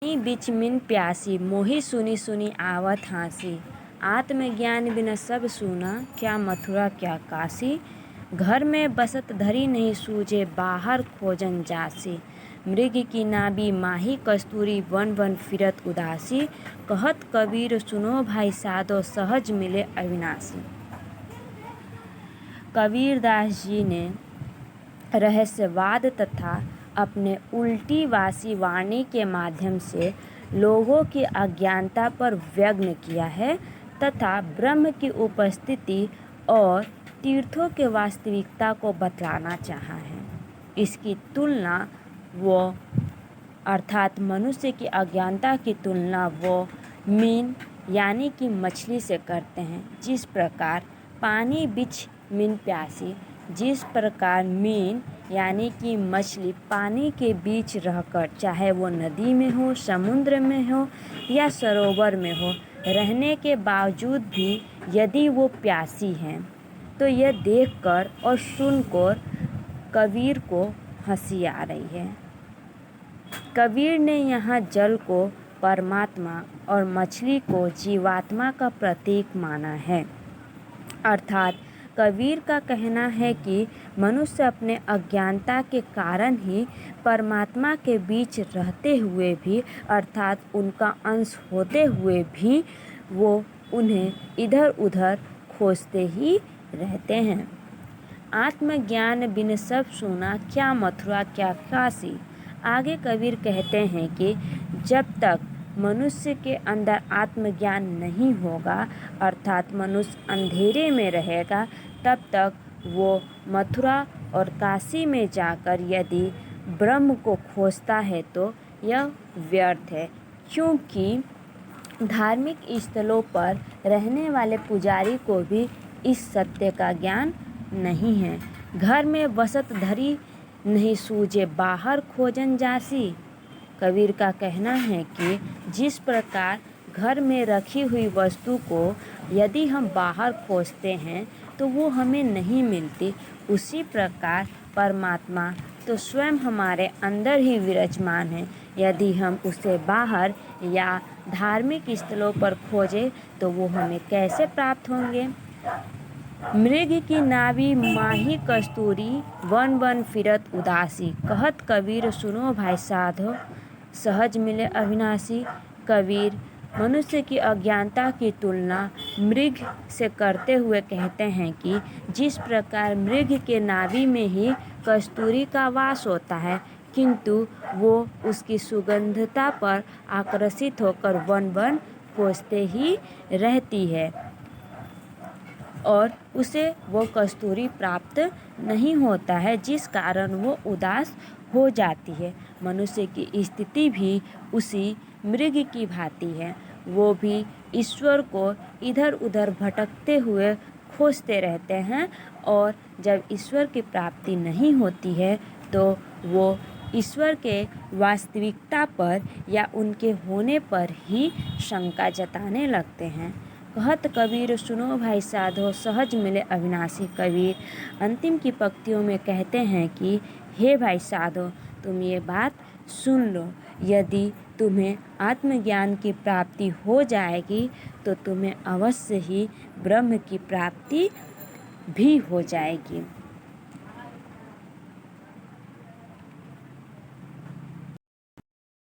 पानी बिच मिन प्यासी, मोहि सुनी सुनी आवत हाँसी। आत्मज्ञान बिन सब सूना, क्या मथुरा क्या काशी। घर में बसत धरी नहीं सूझे, बाहर खोजन जासी। मृग की नाभि माही कस्तूरी, वन वन फिरत उदासी। कहत कबीर सुनो भाई साधो, सहज मिले अविनाशी। कबीरदास जी ने रहस्यवाद तथा अपने उल्टीवासी वाणी के माध्यम से लोगों की अज्ञानता पर व्यंग्य किया है तथा ब्रह्म की उपस्थिति और तीर्थों के वास्तविकता को बतलाना चाहा है। इसकी तुलना वो अर्थात मनुष्य की अज्ञानता की तुलना वो मीन यानी कि मछली से करते हैं। जिस प्रकार पानी बिच मीन प्यासी, जिस प्रकार मीन यानी कि मछली पानी के बीच रहकर, चाहे वो नदी में हो, समुद्र में हो या सरोवर में हो, रहने के बावजूद भी यदि वो प्यासी हैं तो यह देखकर और सुनकर कबीर को हंसी आ रही है। कबीर ने यहाँ जल को परमात्मा और मछली को जीवात्मा का प्रतीक माना है। अर्थात कबीर का कहना है कि मनुष्य अपने अज्ञानता के कारण ही परमात्मा के बीच रहते हुए भी, अर्थात उनका अंश होते हुए भी, वो उन्हें इधर उधर खोजते ही रहते हैं। आत्मज्ञान बिन सब सूना, क्या मथुरा क्या काशी। आगे कबीर कहते हैं कि जब तक मनुष्य के अंदर आत्मज्ञान नहीं होगा, अर्थात मनुष्य अंधेरे में रहेगा, तब तक वो मथुरा और काशी में जाकर यदि ब्रह्म को खोजता है तो यह व्यर्थ है। क्योंकि धार्मिक स्थलों पर रहने वाले पुजारी को भी इस सत्य का ज्ञान नहीं है। घर में बसत धरी नहीं सूझे, बाहर खोजन जासी। कबीर का कहना है कि जिस प्रकार घर में रखी हुई वस्तु को यदि हम बाहर खोजते हैं तो वो हमें नहीं मिलती, उसी प्रकार परमात्मा तो स्वयं हमारे अंदर ही विराजमान है। यदि हम उसे बाहर या धार्मिक स्थलों पर खोजें तो वो हमें कैसे प्राप्त होंगे। मृग की नाभि माही कस्तूरी, वन वन फिरत उदासी। कहत कबीर सुनो भाई साधो, सहज मिले अविनाशी। कबीर मनुष्य की अज्ञानता की तुलना मृग से करते हुए कहते हैं कि जिस प्रकार मृग के नाभि में ही कस्तूरी का वास होता है, किंतु वो उसकी सुगंधता पर आकर्षित होकर वन वन खोजते ही रहती है और उसे वो कस्तूरी प्राप्त नहीं होता है, जिस कारण वो उदास हो जाती है। मनुष्य की स्थिति भी उसी मृग की भांति है। वो भी ईश्वर को इधर उधर भटकते हुए खोजते रहते हैं और जब ईश्वर की प्राप्ति नहीं होती है तो वो ईश्वर के वास्तविकता पर या उनके होने पर ही शंका जताने लगते हैं। कहत कबीर सुनो भाई साधो, सहज मिले अविनाशी। कबीर अंतिम की पंक्तियों में कहते हैं कि हे भाई साधो, तुम ये बात सुन लो, यदि तुम्हें आत्मज्ञान की प्राप्ति हो जाएगी तो तुम्हें अवश्य ही ब्रह्म की प्राप्ति भी हो जाएगी।